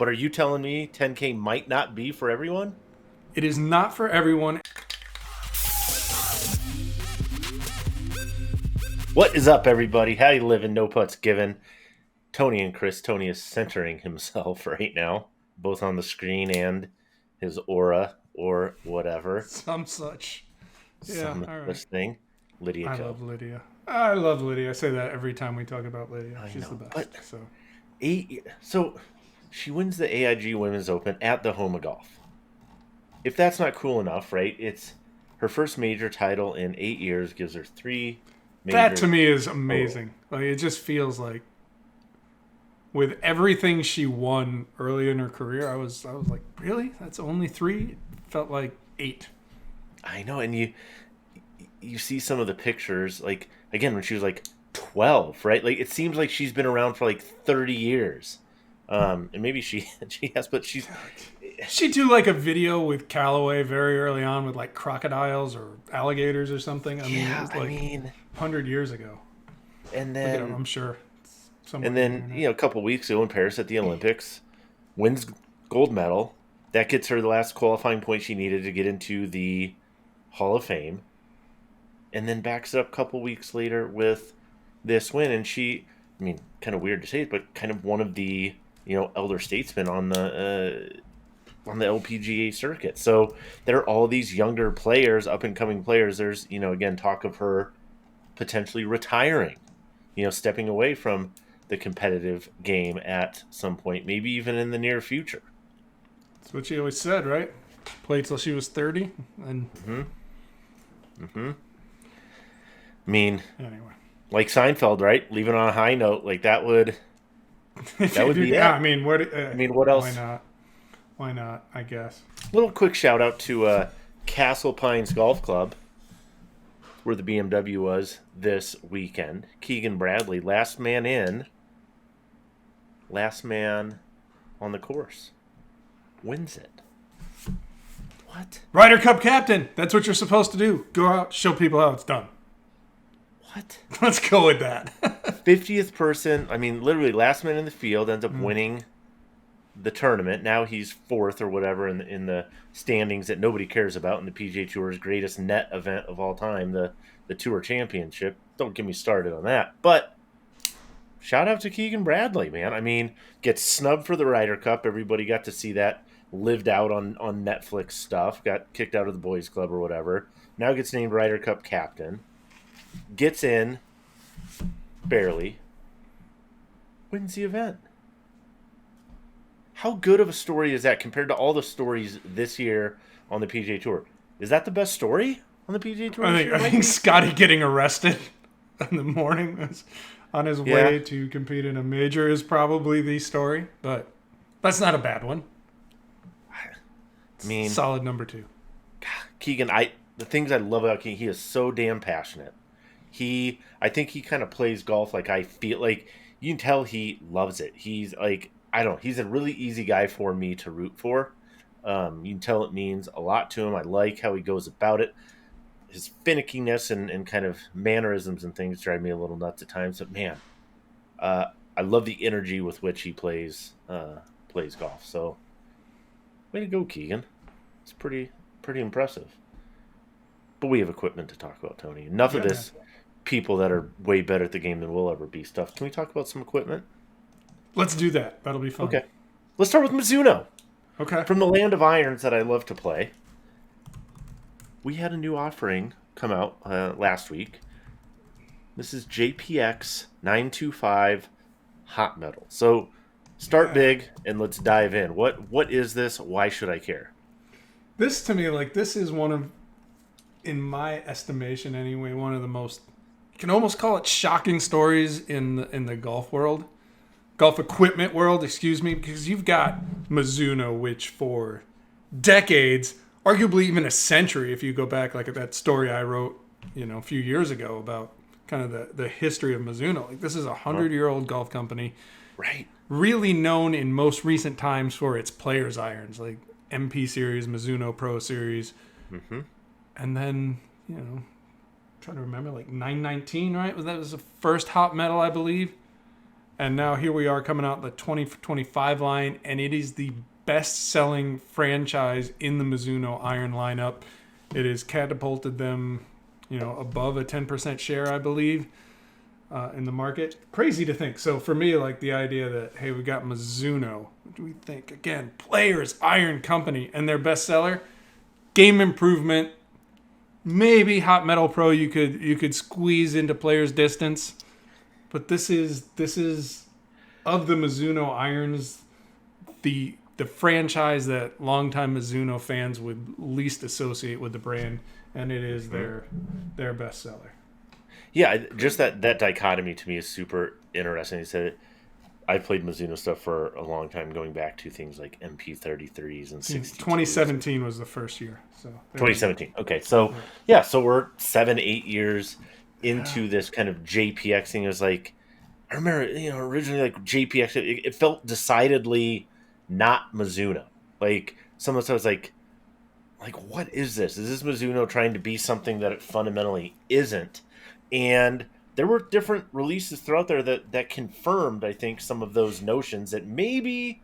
But are you telling me 10K might not be for everyone? It is not for everyone. What is up, everybody? How you living? No putts given. Tony and Chris. Tony is centering himself right now, both on the screen and his aura or whatever. Some such. Yeah, Some all right. such thing. Lydia I Ko. love Lydia. I love Lydia. I say that every time we talk about Lydia. I She's know, the best. but So so she wins the AIG Women's Open at the home of golf. If that's not cool enough, right? It's her first major title in 8 years, gives her 3 majors. that to me is amazing. Like it just feels like with everything she won early in her career, I was like, really? That's only 3? It felt like 8. I know, and you see some of the pictures, like again when she was like 12, right? Like it seems like she's been around for like 30 years. And maybe she has, but She'd do like a video with Callaway very early on with like crocodiles or alligators or something. I mean, it was like 100 years ago. And Look it up, then I'm sure. and then a couple weeks ago in Paris at the Olympics, wins gold medal. That gets her the last qualifying point she needed to get into the Hall of Fame. And then backs it up a couple weeks later with this win. And she, I mean, kind of weird to say it, but kind of one of the elder statesmen on the LPGA circuit. So there are all these younger players, up and coming players. There's again talk of her potentially retiring, stepping away from the competitive game at some point, maybe even in the near future. That's what she always said, right? Played till she was 30, and I mean, anyway, like Seinfeld, right? Leaving on a high note, like that would be yeah. it. I mean, what else? Why not? Why not? I guess. Little quick shout out to Castle Pines Golf Club, where the BMW was this weekend. Keegan Bradley, last man in, last man on the course, wins it. What? Ryder Cup captain. That's what you're supposed to do. Go out, show people how it's done. What? Let's go with that. 50th person. I mean, literally last man in the field ends up winning the tournament. Now he's 4th or whatever in the standings that nobody cares about in the PGA Tour's greatest net event of all time, the Tour Championship. Don't get me started on that. But shout out to Keegan Bradley, man. I mean, gets snubbed for the Ryder Cup. Everybody got to see that lived out on Netflix stuff. Got kicked out of the boys club or whatever. Now gets named Ryder Cup captain. Gets in, barely, wins the event. How good of a story is that compared to all the stories this year on the PGA Tour? Is that the best story on the PGA Tour? I think Scotty getting arrested in the morning on his way to compete in a major is probably the story, but that's not a bad one. I mean, solid number 2. Keegan, the things I love about Keegan, he is so damn passionate. I think he kind of plays golf like I feel like. You can tell he loves it. He's like, I don't know, he's a really easy guy for me to root for. You can tell it means a lot to him. I like how he goes about it. His finickiness and kind of mannerisms and things drive me a little nuts at times. But man, I love the energy with which he plays golf. So way to go, Keegan. It's pretty impressive. But we have equipment to talk about, Tony. Enough of this people that are way better at the game than we'll ever be stuff. Can we talk about some equipment? Let's do that. That'll be fun. Okay. Let's start with Mizuno. Okay. From the land of irons that I love to play. We had a new offering come out last week. This is JPX 925 Hot Metal. So start big and let's dive in. What is this? Why should I care? This to me, like this is one of, in my estimation anyway, one of the most, you can almost call it shocking stories in the golf world. Golf equipment world, excuse me, because you've got Mizuno, which for decades, arguably even a century, if you go back like at that story I wrote, a few years ago about kind of the history of Mizuno. Like this is a 100-year-old golf company, right? Really known in most recent times for its players irons, like MP Series, Mizuno Pro Series, and then trying to remember, like 919, right? Was the first hot metal, I believe. And now here we are coming out the 2025 line, and it is the best-selling franchise in the Mizuno iron lineup. It has catapulted them, above a 10% share, I believe, in the market. Crazy to think. So for me, like the idea that, hey, we got Mizuno. What do we think? Again, Players Iron Company, and their bestseller, Game Improvement. Maybe Hot Metal Pro you could squeeze into Players Distance. But this is of the Mizuno irons, the franchise that longtime Mizuno fans would least associate with the brand, and it is their bestseller. Yeah, just that dichotomy to me is super interesting. He said I played Mizuno stuff for a long time, going back to things like MP33s and 62s. 2017 was the first year. So 2017. Okay, so yeah, so we're 7-8 years into this kind of JPX thing. It was like, I remember, originally like JPX, it felt decidedly not Mizuno. Like some of the stuff was like, what is this? Is this Mizuno trying to be something that it fundamentally isn't? And there were different releases throughout there that confirmed, I think, some of those notions that maybe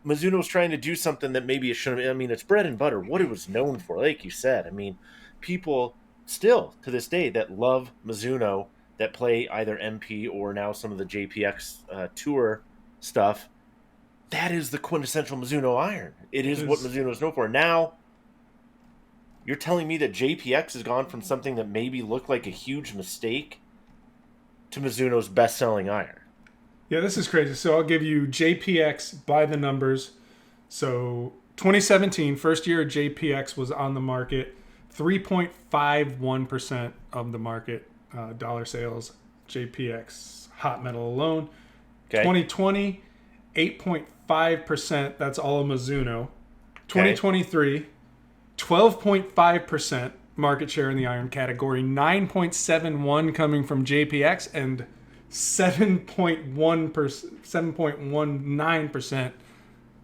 Mizuno's trying to do something that maybe it shouldn't. I mean, it's bread and butter, what it was known for. Like you said, I mean, people still to this day that love Mizuno, that play either MP or now some of the JPX tour stuff, that is the quintessential Mizuno iron. It is what Mizuno is known for. Now, you're telling me that JPX has gone from something that maybe looked like a huge mistake to Mizuno's best-selling iron. Yeah, this is crazy. So I'll give you JPX by the numbers. So 2017, first year JPX was on the market, 3.51% of the market dollar sales, JPX hot metal alone. Okay. 2020, 8.5%. That's all of Mizuno. 2023, 12.5% market share in the iron category, 9.71 coming from JPX, and 7.19%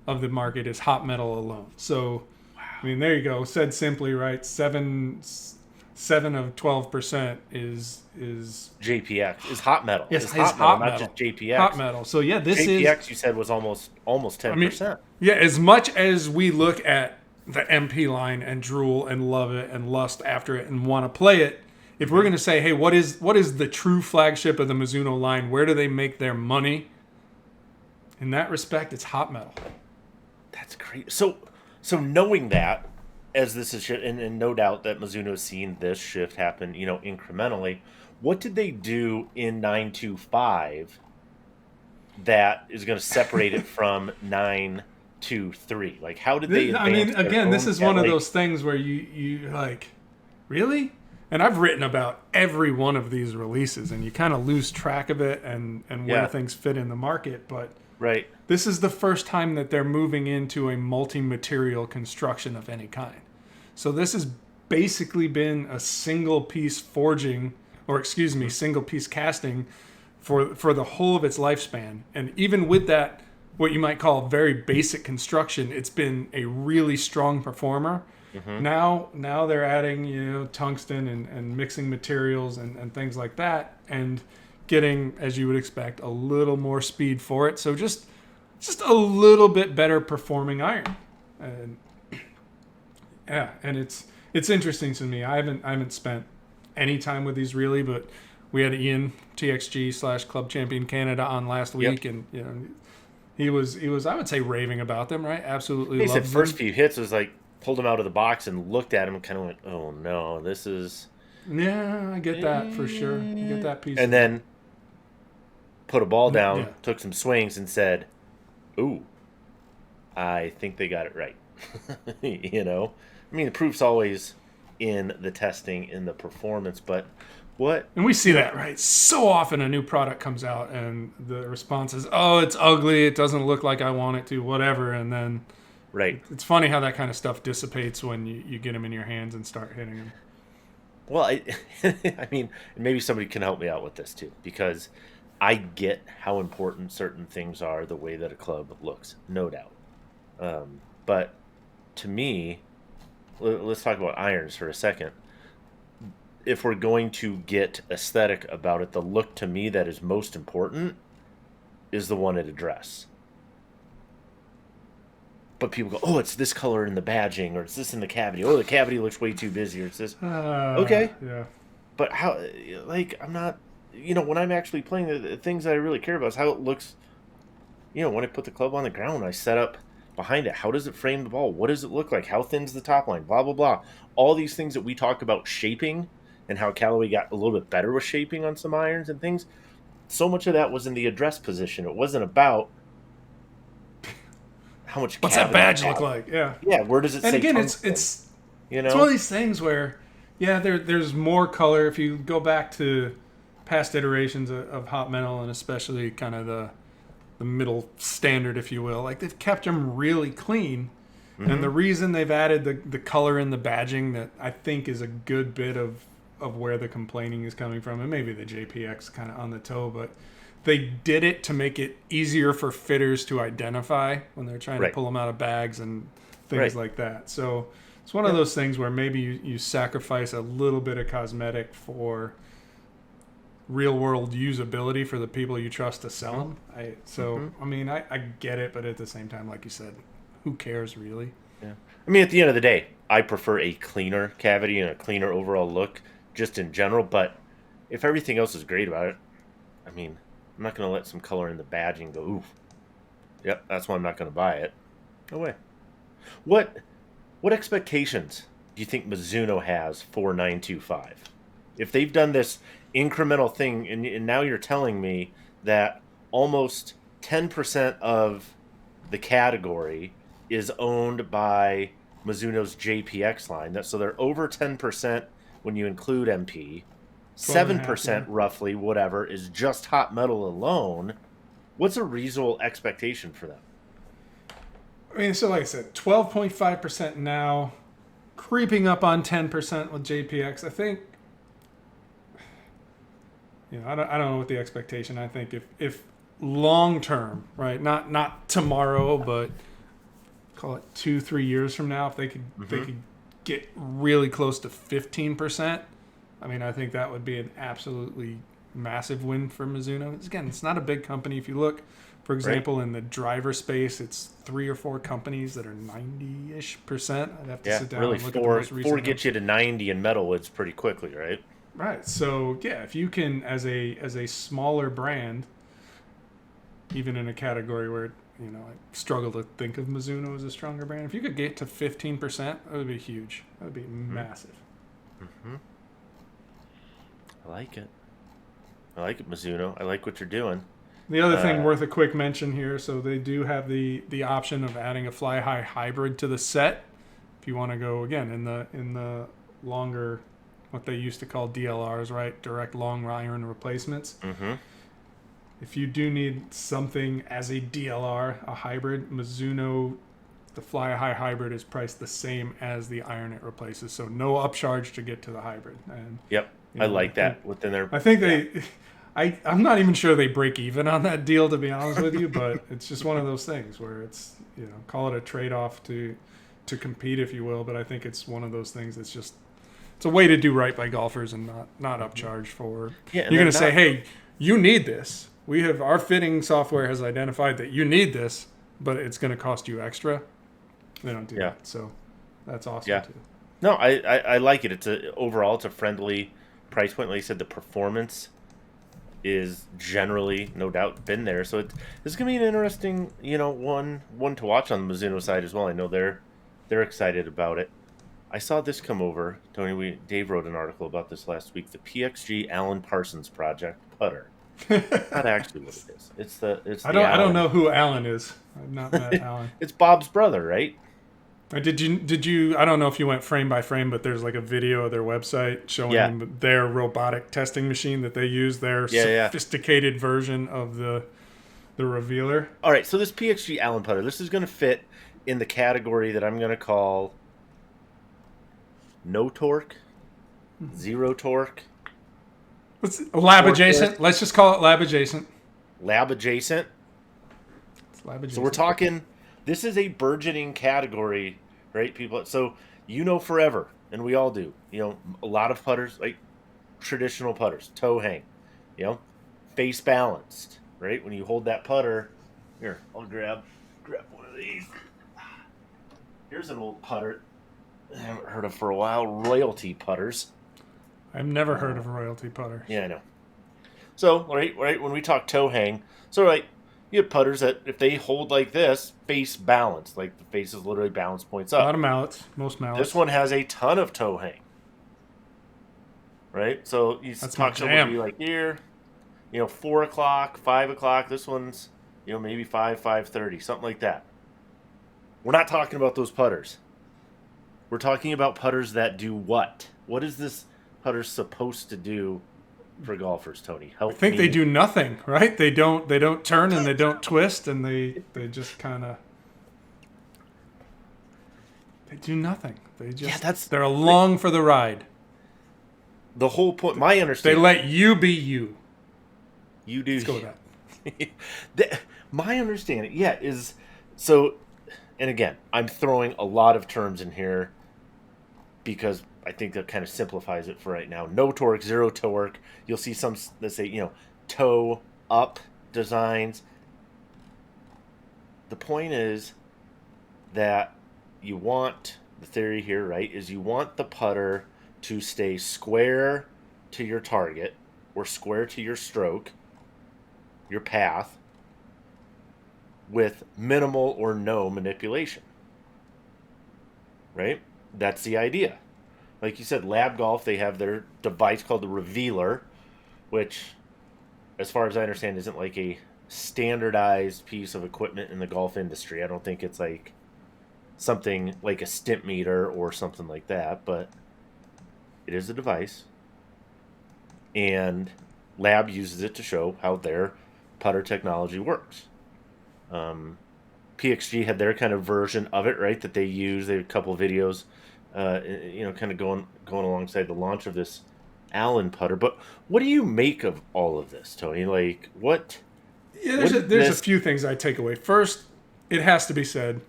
of the market is hot metal alone. So, wow. I mean, there you go. Said simply, right? 7 of 12% is JPX is hot metal. Yes, it's hot metal, not just JPX. Hot metal. So yeah, this JPX you said was almost 10%. I mean, yeah, as much as we look at the MP line and drool and love it and lust after it and want to play it, if we're going to say, hey, what is the true flagship of the Mizuno line? Where do they make their money? In that respect, it's hot metal. That's great. So knowing that, as this is shit, and no doubt that Mizuno has seen this shift happen, incrementally, what did they do in 925 that is going to separate it from 923? Like, how did they? I mean, again, this is one of those things where you like, really? And I've written about every one of these releases, and you kind of lose track of it and where things fit in the market. But right, this is the first time that they're moving into a multi-material construction of any kind. So this has basically been a single piece forging, single piece casting for the whole of its lifespan. And even with that, what you might call very basic construction, it's been a really strong performer. Mm-hmm. Now they're adding, tungsten and mixing materials and things like that, and getting, as you would expect, a little more speed for it. So just a little bit better performing iron. And yeah, and it's interesting to me. I haven't spent any time with these really, but we had Ian TXG / Club Champion Canada on last week, and he was I would say raving about them, right? Absolutely. He said first few hits was like, pulled him out of the box and looked at him and kind of went, oh no, this is... Yeah, I get that for sure. I get that piece. And then put a ball down, took some swings and said, ooh, I think they got it right. I mean, the proof's always in the testing, in the performance, but what... And we see that, right? So often a new product comes out and the response is, oh, it's ugly, it doesn't look like I want it to, whatever, and then... Right. It's funny how that kind of stuff dissipates when you get them in your hands and start hitting them. Well, I mean, maybe somebody can help me out with this too, because I get how important certain things are, the way that a club looks, no doubt. But to me, let's talk about irons for a second. If we're going to get aesthetic about it, the look to me that is most important is the one at address. But people go, oh, it's this color in the badging, or it's this in the cavity. Oh, the cavity looks way too busy, or it's this. Okay. Yeah. But how, like, I'm not, when I'm actually playing, the things that I really care about is how it looks, when I put the club on the ground, I set up behind it. How does it frame the ball? What does it look like? How thin's the top line? Blah, blah, blah. All these things that we talk about shaping and how Callaway got a little bit better with shaping on some irons and things. So much of that was in the address position. It wasn't about how much. What's that badge look like? Yeah. Yeah. Where does it say? And again, tungsten? it's one of these things where, there's more color. If you go back to past iterations of hot metal, and especially kind of the middle standard, if you will, like they've kept them really clean. Mm-hmm. And the reason they've added the color in the badging, that I think is a good bit of where the complaining is coming from, and maybe the JPX kind of on the toe, but they did it to make it easier for fitters to identify when they're trying to pull them out of bags and things like that. So it's one of those things where maybe you sacrifice a little bit of cosmetic for real world usability for the people you trust to sell them. I get it, but at the same time, like you said, who cares really? Yeah. I mean, at the end of the day, I prefer a cleaner cavity and a cleaner overall look just in general, but if everything else is great about it, I mean, I'm not going to let some color in the badging and go, oof. Yep, that's why I'm not going to buy it. No way. What expectations do you think Mizuno has for 925? If they've done this incremental thing, and now you're telling me that almost 10% of the category is owned by Mizuno's JPX line. So they're over 10% when you include MP. 7% roughly, whatever, is just hot metal alone. What's a reasonable expectation for them? I mean, so like I said, 12.5% now, creeping up on 10% with JPX. I think, I don't know what the expectation. I think if long term, right, not tomorrow, but call it 2-3 years from now, if they could get really close to 15%. I mean, I think that would be an absolutely massive win for Mizuno. Again, it's not a big company. If you look, for example, in the driver space, it's 3 or 4 companies that are 90-ish%. I'd have to sit down and look at the most recent. Four gets you to 90 in metalwoods pretty quickly, right? Right. So, if you can, as a smaller brand, even in a category where, I struggle to think of Mizuno as a stronger brand, if you could get to 15%, that would be huge. That would be massive. Mm-hmm. I like it, Mizuno. I like what you're doing. The other thing worth a quick mention here, so they do have the option of adding a fly high hybrid to the set. If you want to go again in the longer, what they used to call DLRs, right? Direct long iron replacements. Mm-hmm. If you do need something as a DLR, a hybrid, Mizuno, the fly high hybrid is priced the same as the iron it replaces. So no upcharge to get to the hybrid. And yep. I like that within their. I think I'm not even sure they break even on that deal, to be honest with you, but it's just one of those things where it's, call it a trade-off to compete, if you will. But I think it's one of those things that's just, it's a way to do right by golfers and not upcharge for. Yeah, you're going to say, hey, you need this. Our fitting software has identified that you need this, but it's going to cost you extra. They don't do that, so that's awesome too. No, I like it. Overall, it's a friendly price point. Like you said, the performance is generally, no doubt, been there. So this is going to be an interesting, one to watch on the Mizuno side as well. I know they're excited about it. I saw this come over, Tony. Dave wrote an article about this last week. The PXG Alan Parsons Project putter. Not actually what it is. I don't know who Alan is. I've not met Alan. It's Bob's brother, right? Did you? I don't know if you went frame by frame, but there's like a video of their website showing their robotic testing machine that they use, their sophisticated version of the revealer. All right, so this PXG Allen putter, this is going to fit in the category that I'm going to call no torque, zero torque. Lab adjacent. Let's just call it lab adjacent. Lab adjacent. It's lab adjacent. So we're talking. This is a burgeoning category, right, people? So forever, and we all do. A lot of putters, like traditional putters, toe hang, face balanced, right? When you hold that putter, here, I'll grab one of these. Here's an old putter I haven't heard of for a while, royalty putters. I've never heard of royalty putters. Yeah, I know. So, right, when we talk toe hang, so right, you have putters that if they hold like this, face balanced, like the face is literally balanced points up. A lot of mallets, most mallets. This one has a ton of toe hang. Right? So you talk somebody like here, 4 o'clock, 5 o'clock. This one's, maybe 5:30, something like that. We're not talking about those putters. We're talking about putters that do what? What is this putter supposed to do for golfers, Tony? Help me. I think they do nothing, right? They don't turn and they don't twist, and they just kind of they do nothing. They just they're along for the ride. The whole point, my understanding, they let you be you. You do. Let's go with that. My understanding, is so. And again, I'm throwing a lot of terms in here because I think that kind of simplifies it for right now. No torque, zero torque. You'll see some that say, toe up designs. The point is that you want, the theory here, right, is you want the putter to stay square to your target or square to your stroke, your path, with minimal or no manipulation. Right? That's the idea. Like you said, Lab Golf, they have their device called the Revealer, which, as far as I understand, isn't like a standardized piece of equipment in the golf industry. I don't think it's like something like a stimp meter or something like that, but it is a device. And Lab uses it to show how their putter technology works. PXG had their kind of version of it, right, that they use. They had a couple of videos, kind of going alongside the launch of this Allen putter. But what do you make of all of this, Tony? Like, what? Yeah, there's a few things I take away. First, it has to be said,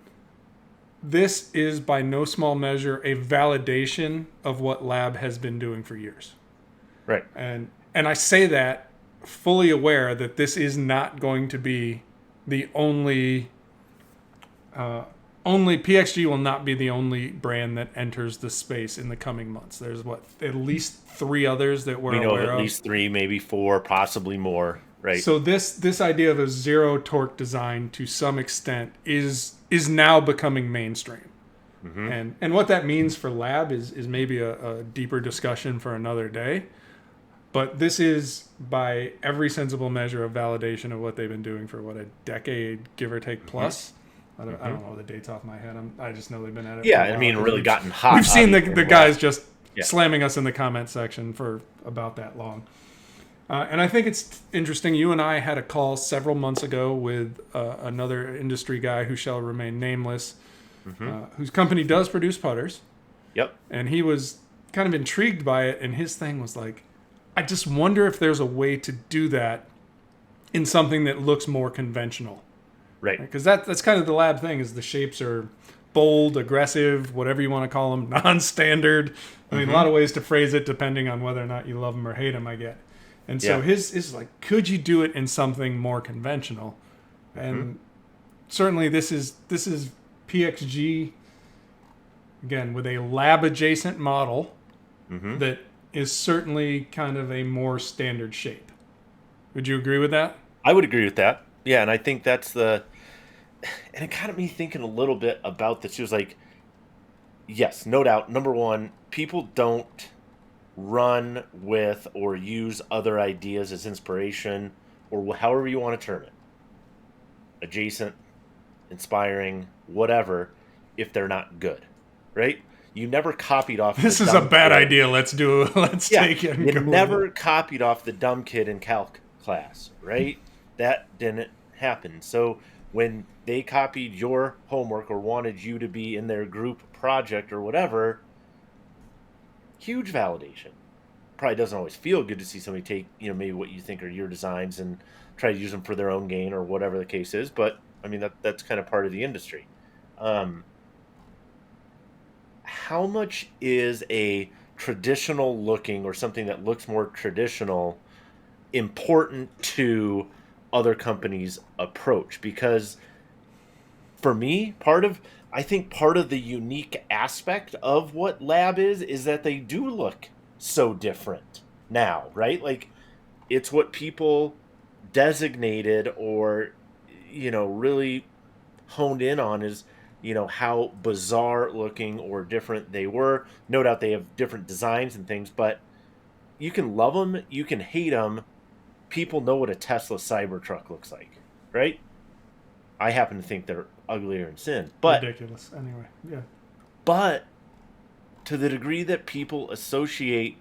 this is by no small measure a validation of what Lab has been doing for years. Right. And I say that fully aware that this is not going to be the only PXG will not be the only brand that enters the space in the coming months. There's at least 3 others that we're aware of. We know at least 3, maybe 4, possibly more. Right. So this idea of a zero torque design to some extent is now becoming mainstream. Mm-hmm. And what that means for Lab is maybe a deeper discussion for another day. But this is, by every sensible measure, a validation of what they've been doing for, a decade, give or take, plus. I don't know the dates off my head. I just know they've been at it. Yeah, really gotten hot. We've seen the guys just slamming us in the comment section for about that long. And I think it's interesting. You and I had a call several months ago with another industry guy who shall remain nameless, whose company does produce putters. Yep. And he was kind of intrigued by it, and his thing was like, I just wonder if there's a way to do that in something that looks more conventional. Right. Because that's kind of the Lab thing, is the shapes are bold, aggressive, whatever you want to call them, non-standard. I mean, a lot of ways to phrase it depending on whether or not you love them or hate them, I get. And so his is like, could you do it in something more conventional? And certainly this is PXG, again, with a Lab-adjacent model that is certainly kind of a more standard shape. Would you agree with that? I would agree with that. Yeah, and I think that's and it got me thinking a little bit about this. She was like, yes, no doubt. Number one, people don't run with or use other ideas as inspiration, or however you want to term it. Adjacent, inspiring, whatever, if they're not good, right? You never copied off. This is a bad idea. Let's take it. You never copied off the dumb kid in calc class, right? That didn't happen. So when they copied your homework or wanted you to be in their group project or whatever, huge validation. Probably doesn't always feel good to see somebody take, maybe what you think are your designs and try to use them for their own gain or whatever the case is. But I mean, that's kind of part of the industry. How much is a traditional looking or something that looks more traditional important to other companies' approach, because for me, I think part of the unique aspect of what Lab is that they do look so different now, right? Like, it's what people designated or, really honed in on is, how bizarre looking or different they were. No doubt they have different designs and things, but you can love them, you can hate them. People know what a Tesla Cybertruck looks like, right? I happen to think they're uglier than sin, but Ridiculous. Anyway, yeah. but to the degree that people associate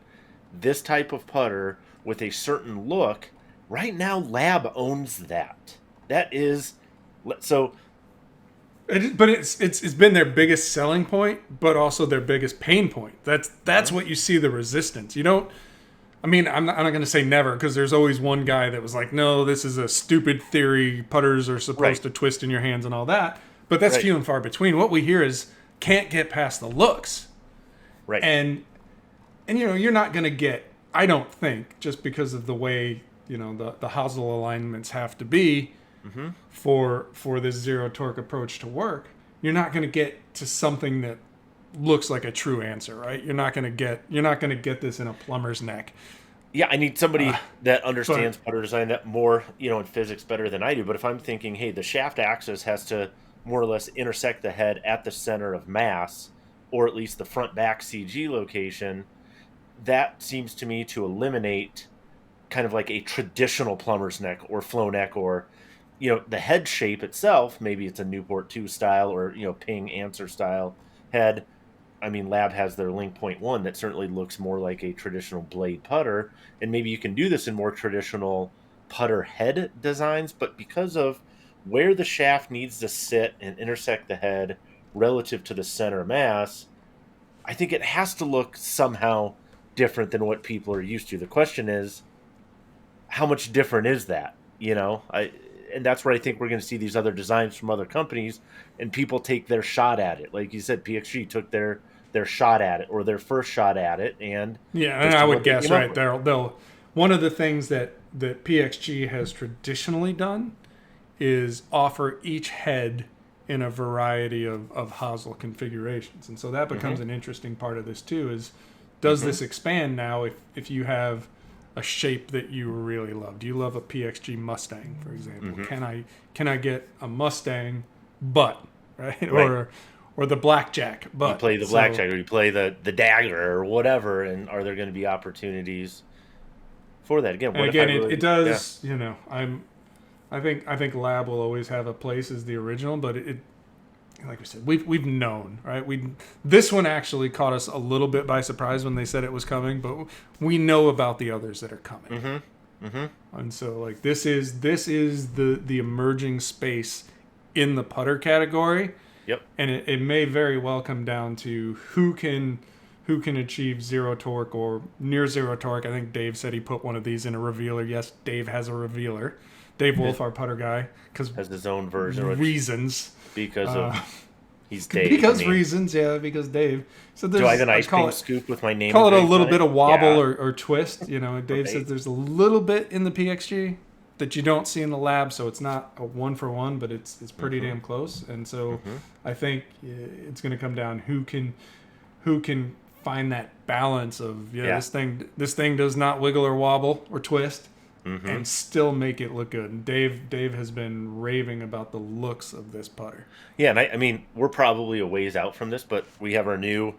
this type of putter with a certain look, right now Lab owns that. That is so. But it's been their biggest selling point, but also their biggest pain point. That's what you see the resistance. You don't. I mean, I'm not going to say never, because there's always one guy that was like, no, this is a stupid theory. Putters are supposed to twist in your hands and all that. But that's few and far between. What we hear is can't get past the looks. Right. And you're not going to get, I don't think, just because of the way, the hosel alignments have to be for this zero torque approach to work, you're not going to get to something that looks like a true answer, right? You're not going to get this in a plumber's neck. Yeah, I need somebody that understands putter design that more, in physics better than I do. But if I'm thinking, hey, the shaft axis has to more or less intersect the head at the center of mass, or at least the front back CG location, that seems to me to eliminate kind of like a traditional plumber's neck or flow neck, or, the head shape itself. Maybe it's a Newport 2 style or, Ping answer style head. I mean, Lab has their Link Point 1 that certainly looks more like a traditional blade putter, and maybe you can do this in more traditional putter head designs, but because of where the shaft needs to sit and intersect the head relative to the center mass, I think it has to look somehow different than what people are used to. The question is, how much different is that? And that's where I think we're going to see these other designs from other companies, and people take their shot at it. Like you said, PXG took their shot at it, or their first shot at it, and and I would guess they'll one of the things that PXG has traditionally done is offer each head in a variety of hosel configurations, and so that becomes an interesting part of this too. Is does this expand now if you have a shape that you really love? Do you love a PXG Mustang, for example? Can I get a Mustang butt, right? Or the blackjack butt? You play the blackjack, or you play the dagger, or whatever, and are there going to be opportunities for that? Again, it does. Yeah. I think Lab will always have a place as the original, but it like we said, we've known, right? This one actually caught us a little bit by surprise when they said it was coming, but we know about the others that are coming. And so, like, this is the emerging space in the putter category. Yep. And it may very well come down to who can achieve zero torque or near zero torque. I think Dave said he put one of these in a revealer. Yes, Dave has a revealer. Dave Wolf, our putter guy, has his own version. Reasons. Because of he's Dave. Because Dave. So do I have an ice cream scoop with my name? Call it a little bit of wobble or twist. Dave says there's a little bit in the PXG that you don't see in the Lab, so it's not a 1-for-1, but it's pretty damn close. And so I think it's going to come down who can find that balance of this thing does not wiggle or wobble or twist. And still make it look good. And Dave has been raving about the looks of this putter. Yeah, and I mean, we're probably a ways out from this, but we have in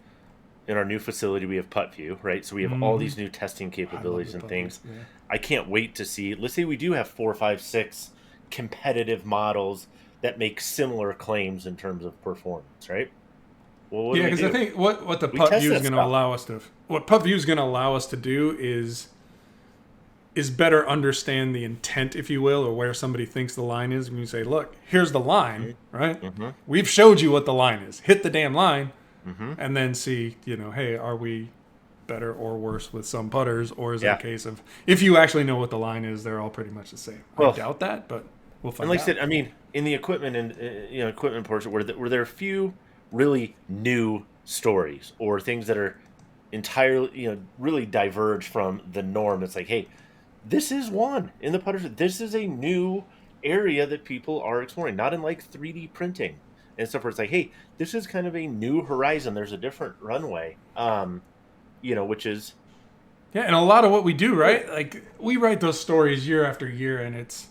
our new facility, we have PuttView, right? So we have all these new testing capabilities and things. Yeah. I can't wait to see. Let's say we do have 4, 5, 6 competitive models that make similar claims in terms of performance, right? Well, because I think what the PuttView is going to allow us to do is better understand the intent, if you will, or where somebody thinks the line is. When you say, look, here's the line, right? We've showed you what the line is. Hit the damn line, and then see, hey, are we better or worse with some putters? Or is it a case of, if you actually know what the line is, they're all pretty much the same? I doubt that, but we'll find out. And like I said, I mean, in the equipment and equipment portion, were there a few really new stories or things that are entirely, really diverge from the norm? It's like, hey, this is one in the putter. This is a new area that people are exploring, not in like 3D printing and stuff where it's like, hey, this is kind of a new horizon. There's a different runway, which is Yeah, and a lot of what we do, right? Like we write those stories year after year, and it's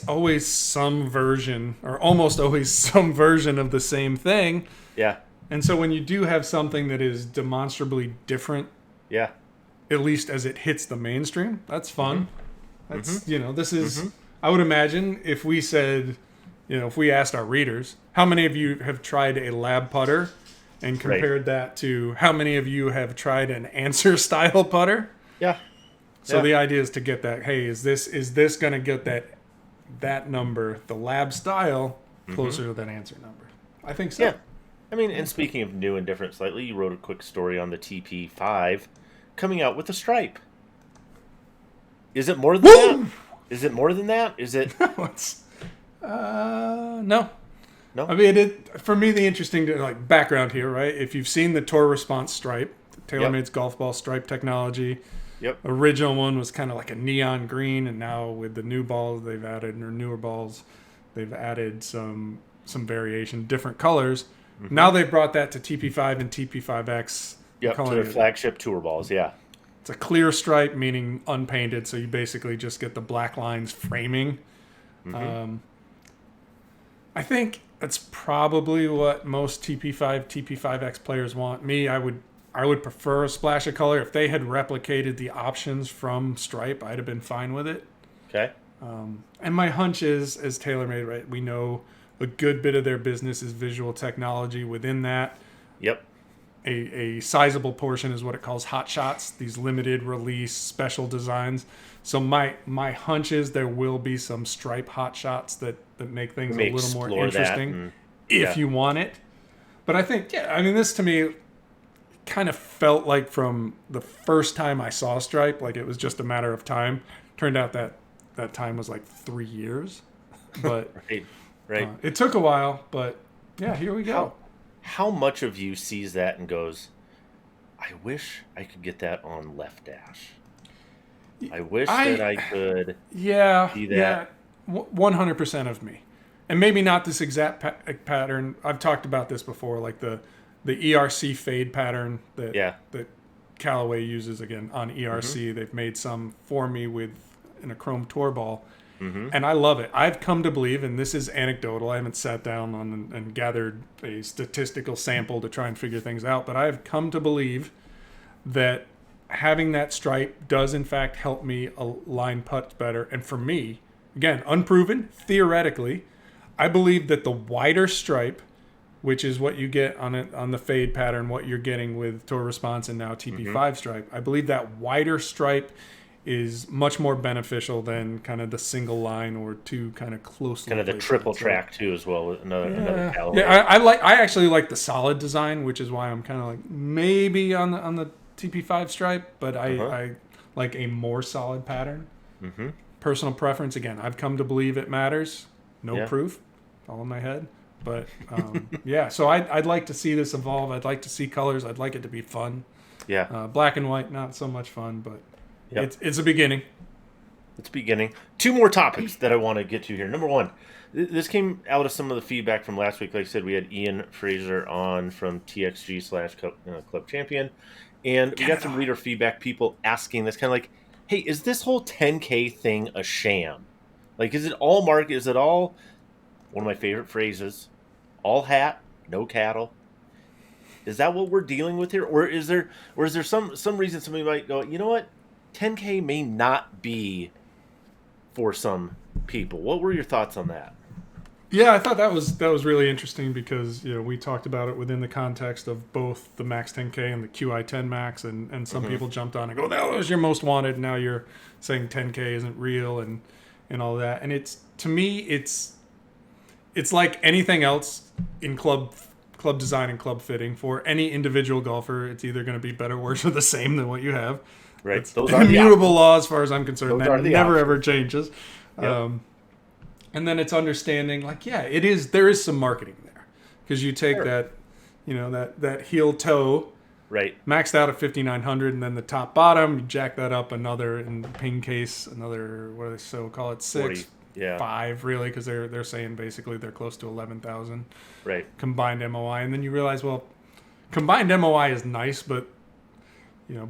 always some version, or almost always some version of the same thing. yeah, And so when you do have something that is demonstrably different, yeah, at least as it hits the mainstream, that's fun. That's this is. Mm-hmm. I would imagine if we said, if we asked our readers, how many of you have tried a lab putter, and compared that to how many of you have tried an answer style putter. yeah. So the idea is to get that. Hey, is this going to get that number, the lab style, closer to that answer number? I think so. Yeah. I mean, and speaking of new and different slightly, you wrote a quick story on the TP5 coming out with a stripe. Is it more than that? Is it more than that? Is it? No. No. I mean, for me, the interesting background here, right? If you've seen the Tour Response stripe, TaylorMade's golf ball stripe technology. Yep. Original one was kind of like a neon green, and now with the new balls they've added, or newer balls, they've added some variation, different colors. Mm-hmm. Now they've brought that to TP5 and TP5X. Yep, to their flagship tour balls, yeah. It's a clear stripe, meaning unpainted, so you basically just get the black lines framing. Mm-hmm. I think that's probably what most TP5, TP5X players want. Me, I would prefer a splash of color. If they had replicated the options from stripe, I'd have been fine with it. Okay. And my hunch is, as TaylorMade, right, we know a good bit of their business is visual technology. Within that, yep, a sizable portion is what it calls hot shots, these limited release special designs. So my hunch is there will be some stripe hot shots that make things a little more interesting if you want it. But I think, this to me kind of felt like from the first time I saw stripe, like it was just a matter of time. Turned out that time was like 3 years. But right. It took a while, but yeah, here we go. How much of you sees that and goes, I wish I could get that on left dash. I wish that I could see that. Yeah, 100% of me. And maybe not this exact pattern. I've talked about this before, like the ERC fade pattern that Callaway uses again on ERC. Mm-hmm. They've made some for me in a chrome tour ball. Mm-hmm. And I love it. I've come to believe, and this is anecdotal, I haven't sat down and gathered a statistical sample to try and figure things out, but I've come to believe that having that stripe does in fact help me align putts better. And for me, again, unproven, theoretically, I believe that the wider stripe, which is what you get on the fade pattern, what you're getting with Tour Response and now TP5 stripe, I believe that wider stripe is much more beneficial than kind of the single line or two kind of closely. Kind of the triple track too, as well. Another Callaway. Yeah, I actually like the solid design, which is why I'm kind of like maybe on the TP5 stripe, but I like a more solid pattern. Mm-hmm. Personal preference. Again, I've come to believe it matters. No proof, all in my head. But so I'd like to see this evolve. I'd like to see colors. I'd like it to be fun. Yeah. Black and white, not so much fun, but. Yep. It's a beginning. It's beginning. Two more topics that I want to get to here. Number one, this came out of some of the feedback from last week. Like I said, we had Ian Fraser on from TXG/Club Champion. And we got some reader feedback, people asking this kind of like, hey, is this whole 10K thing a sham? Like, is it all market? Is it all, one of my favorite phrases, all hat, no cattle? Is that what we're dealing with here? Or is there some reason somebody might go, you know what? 10K may not be for some people. What were your thoughts on that? Yeah, I thought that was really interesting because we talked about it within the context of both the Max 10K and the QI10 Max, and some people jumped on and go, that was your most wanted. Now you're saying 10K isn't real and all that. And it's, to me, it's like anything else in club design and club fitting. For any individual golfer, it's either going to be better, worse, or the same than what you have. Right. It's those are immutable law as far as I'm concerned. That never ever changes. Yep. And then it's understanding, there is some marketing there, because you take that heel toe, Right. Maxed out at 5,900, and then the top bottom, you jack that up another in the ping case, another, what do they so call it, 6, 5 really, because they're saying basically they're close to 11,000 Right. combined MOI, and then you realize, well, combined MOI is nice, but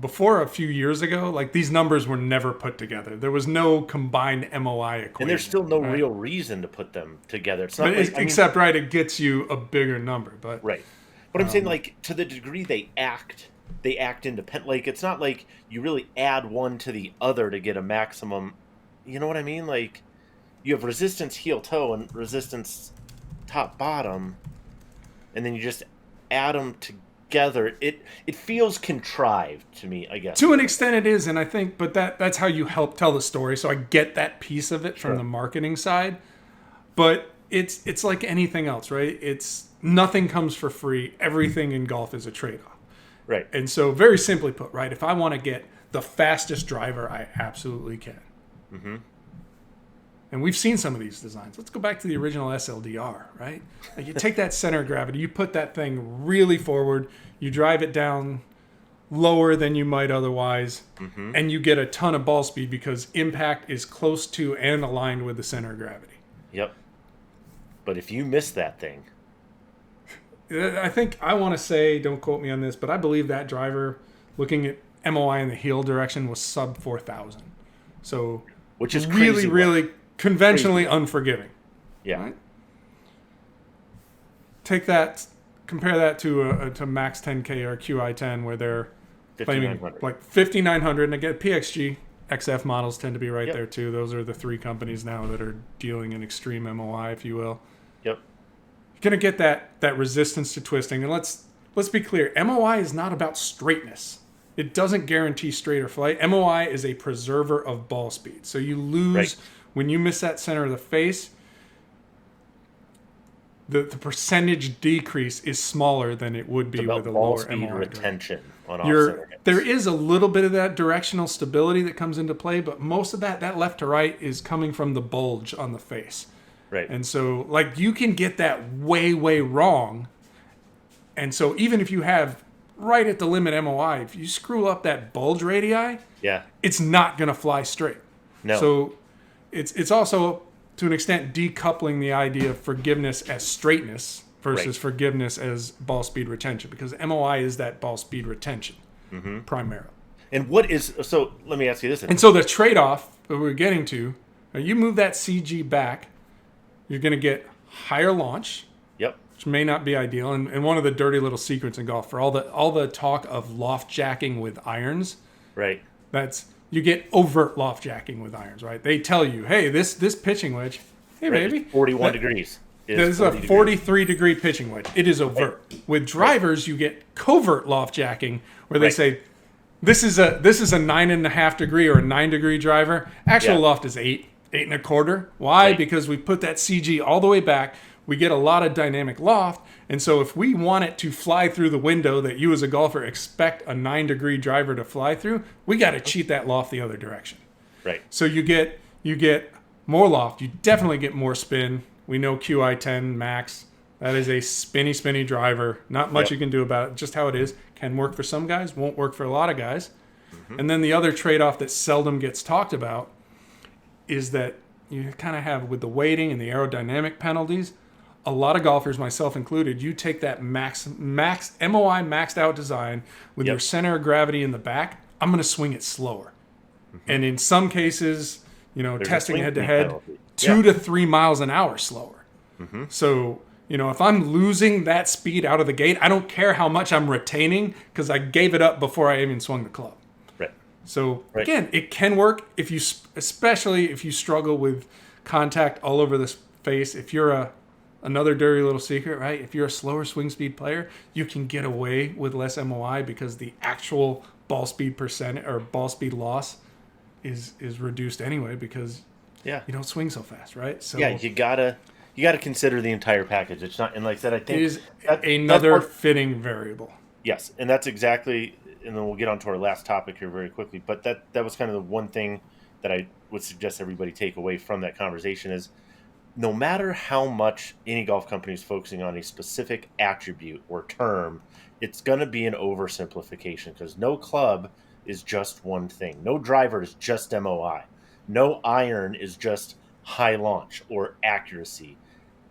before a few years ago, like these numbers were never put together. There was no combined MOI equation, and there's still no real reason to put them together. It's not except it gets you a bigger number, but right. But I'm saying, like, to the degree they act independent. Like, it's not like you really add one to the other to get a maximum. You know what I mean? Like, you have resistance heel toe and resistance top bottom, and then you just add them together. It feels contrived to me, I guess. To an extent, it is, and I think, but that's how you help tell the story. So I get that piece of it from the marketing side, but it's like anything else, right? It's nothing comes for free. Everything in golf is a trade-off. Right. And so very simply put, right, if I want to get the fastest driver, I absolutely can. Mm-hmm. And we've seen some of these designs. Let's go back to the original SLDR, right? Like you take that center of gravity, you put that thing really forward, you drive it down lower than you might otherwise, and you get a ton of ball speed because impact is close to and aligned with the center of gravity. Yep. But if you miss that thing... I think I want to say, don't quote me on this, but I believe that driver, looking at MOI in the heel direction, was sub 4,000. So, which is really, really conventionally unforgiving. Yeah. Right? Take that, compare that to Max 10K or QI10, where they're claiming like 5,900, and again, PXG, XF models tend to be right there too. Those are the three companies now that are dealing in extreme MOI, if you will. Yep. You're going to get that resistance to twisting. And let's be clear. MOI is not about straightness. It doesn't guarantee straighter flight. MOI is a preserver of ball speed. So you lose when you miss that center of the face. The percentage decrease is smaller than it would be with a lower speed MOI retention on offset. There is a little bit of that directional stability that comes into play, but most of that left to right is coming from the bulge on the face. Right. And so, like, you can get that way, way wrong. And so even if you have right at the limit MOI, if you screw up that bulge radii, it's not going to fly straight. No. So it's also, to an extent, decoupling the idea of forgiveness as straightness versus forgiveness as ball speed retention, because MOI is that ball speed retention primarily. And what is, so let me ask you this. And so the trade-off that we're getting to, you move that CG back, you're going to get higher launch, which may not be ideal. And one of the dirty little secrets in golf, for all the talk of loft jacking with irons, that's you get overt loft jacking with irons, right? They tell you, hey, this pitching wedge, hey baby, 41 degrees. This is a 43-degree pitching wedge. It is overt. With drivers, you get covert loft jacking, where they say, this is a 9.5 degree or a 9-degree driver. Actual loft is 8.25. Why? Because we put that CG all the way back. We get a lot of dynamic loft. And so if we want it to fly through the window that you as a golfer expect a 9-degree driver to fly through, we got to cheat that loft the other direction. Right. So you get more loft. You definitely get more spin. We know QI10 Max. That is a spinny driver. Not much you can do about it. Just how it is. Can work for some guys. Won't work for a lot of guys. And then the other trade-off that seldom gets talked about is that you kind of have, with the weighting and the aerodynamic penalties, a lot of golfers, myself included, you take that max MOI maxed out design with your center of gravity in the back, I'm going to swing it slower. And in some cases, there's testing head-to-head, 2 to 3 miles an hour slower. So, if I'm losing that speed out of the gate, I don't care how much I'm retaining because I gave it up before I even swung the club. So again, it can work especially if you struggle with contact all over the face. If you're another dirty little secret, right? If you're a slower swing speed player, you can get away with less MOI because the actual ball speed percent or ball speed loss is reduced anyway because you don't swing so fast, right? So you gotta consider the entire package. It's not, and like I said, I think it is another fitting variable. Yes, and that's exactly. And then we'll get on to our last topic here very quickly. But that was kind of the one thing that I would suggest everybody take away from that conversation is no matter how much any golf company is focusing on a specific attribute or term, it's going to be an oversimplification because no club is just one thing. No driver is just MOI. No iron is just high launch or accuracy.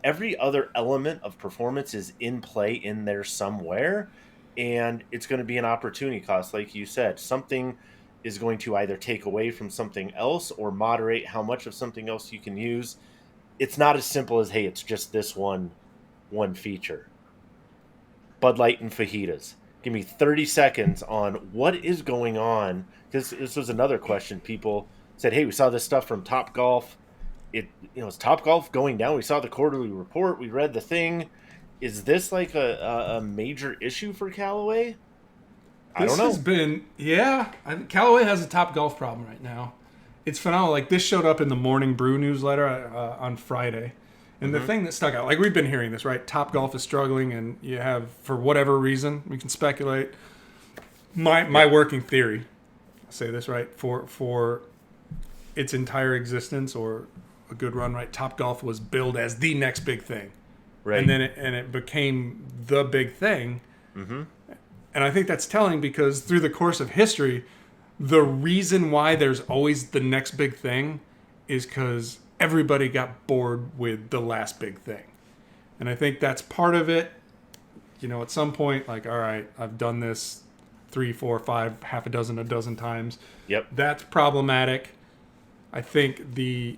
Every other element of performance is in play in there somewhere, and it's going to be an opportunity cost. Like you said, something is going to either take away from something else or moderate how much of something else you can use. It's not as simple as, hey, it's just this one feature. Bud Light and fajitas. Give me 30 seconds on what is going on, because this was another question. People said, hey, we saw this stuff from Topgolf. Is Topgolf going down? We saw the quarterly report. We read the thing. Is this like a major issue for Callaway? I don't know. This has been, I think Callaway has a Topgolf problem right now. It's phenomenal. Like, this showed up in the Morning Brew newsletter on Friday. And the thing that stuck out, like, we've been hearing this, right? Topgolf is struggling, and you have, for whatever reason, we can speculate. My working theory, I'll say this, right? For its entire existence or a good run, right? Topgolf was billed as the next big thing. Right. And then it became the big thing. Mm-hmm. And I think that's telling because through the course of history, the reason why there's always the next big thing is because everybody got bored with the last big thing. And I think that's part of it. At some point, like, all right, I've done this 3, 4, 5, half a dozen times. Yep. That's problematic. I think the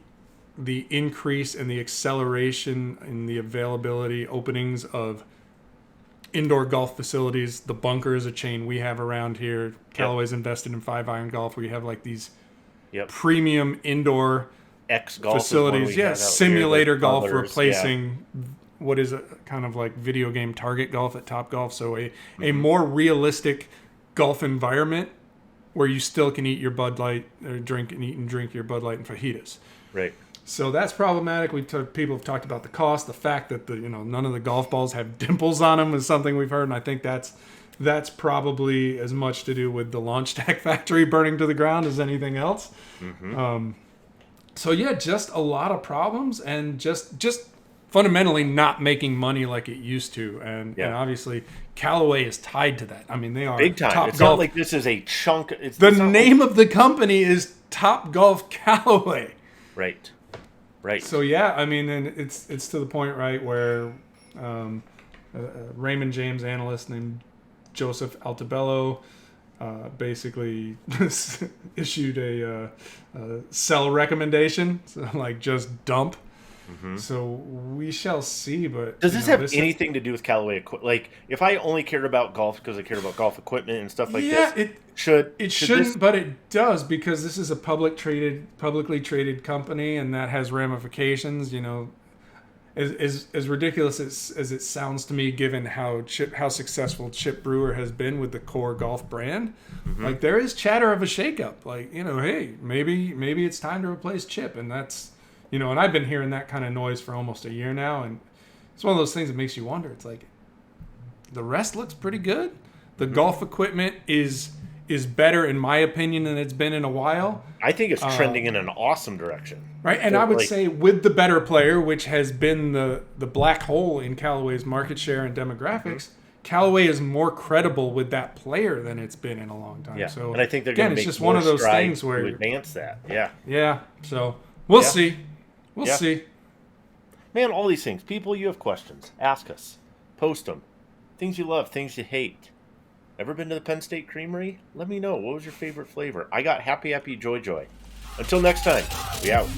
increase and the acceleration in the availability, openings of indoor golf facilities, the Bunker is a chain we have around here. Callaway's invested in 5-iron golf, where you have like these premium indoor X-golf facilities. Simulator golf replacing what is a kind of like video game target golf at Topgolf. So a more realistic golf environment where you still can eat your Bud Light or drink your Bud Light and fajitas. Right. So that's problematic. People have talked about the cost, the fact that none of the golf balls have dimples on them is something we've heard, and I think that's probably as much to do with the launch stack factory burning to the ground as anything else. Mm-hmm. Just a lot of problems, and just fundamentally not making money like it used to, and obviously Callaway is tied to that. I mean, they are big time. Top it's golf. Not like this is a chunk. The name of the company is Topgolf Callaway. Right. So I mean, and it's to the point, right, where a Raymond James analyst named Joseph Altobello basically issued a sell recommendation, so like just dump. Mm-hmm. So we shall see. But does this have anything to do with Callaway equipment? Like, if I only cared about golf because I cared about golf equipment and stuff like this, it shouldn't, but it does, because this is a publicly traded company, and that has ramifications. As ridiculous as it sounds to me, given how successful Chip Brewer has been with the core golf brand, like there is chatter of a shakeup. Like, hey, maybe it's time to replace Chip, and that's. And I've been hearing that kind of noise for almost a year now, and it's one of those things that makes you wonder. It's like, the rest looks pretty good. The golf equipment is better, in my opinion, than it's been in a while. I think it's trending in an awesome direction. Right, and I would say with the better player, which has been the black hole in Callaway's market share and demographics, Callaway is more credible with that player than it's been in a long time. Yeah, so and I think they're going to make just more one of those strides things where to advance that. Yeah. Yeah, so we'll see. We'll see. Man, all these things. People, you have questions. Ask us. Post them. Things you love, things you hate. Ever been to the Penn State Creamery? Let me know. What was your favorite flavor? I got Happy Joy. Until next time, we out.